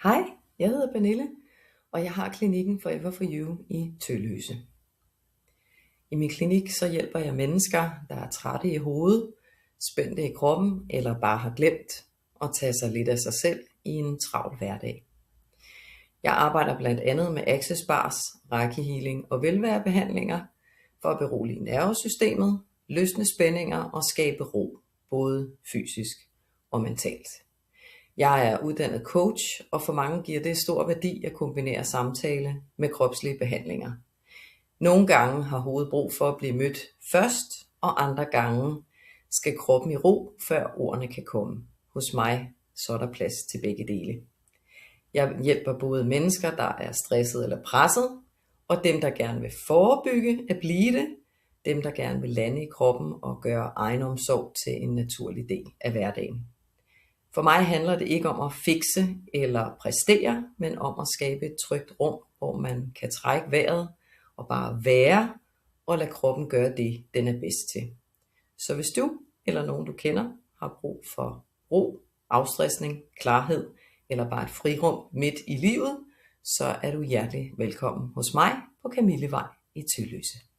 Hej, jeg hedder Pernille, og jeg har klinikken Forever for You i Tølløse. I min klinik så hjælper jeg mennesker, der er trætte i hovedet, spændte i kroppen eller bare har glemt at tage sig lidt af sig selv i en travl hverdag. Jeg arbejder blandt andet med access bars, rækkehealing og velværebehandlinger for at berolige nervesystemet, løsne spændinger og skabe ro, både fysisk og mentalt. Jeg er uddannet coach, og for mange giver det stor værdi at kombinere samtale med kropslige behandlinger. Nogle gange har hovedet brug for at blive mødt først, og andre gange skal kroppen i ro, før ordene kan komme. Hos mig så er der plads til begge dele. Jeg hjælper både mennesker, der er stresset eller presset, og dem, der gerne vil forebygge at blive det, dem, der gerne vil lande i kroppen og gøre egenomsorg til en naturlig del af hverdagen. For mig handler det ikke om at fikse eller præstere, men om at skabe et trygt rum, hvor man kan trække vejret og bare være og lade kroppen gøre det, den er bedst til. Så hvis du eller nogen du kender har brug for ro, afstressning, klarhed eller bare et frirum midt i livet, så er du hjertelig velkommen hos mig på Kamillevej i Tølløse.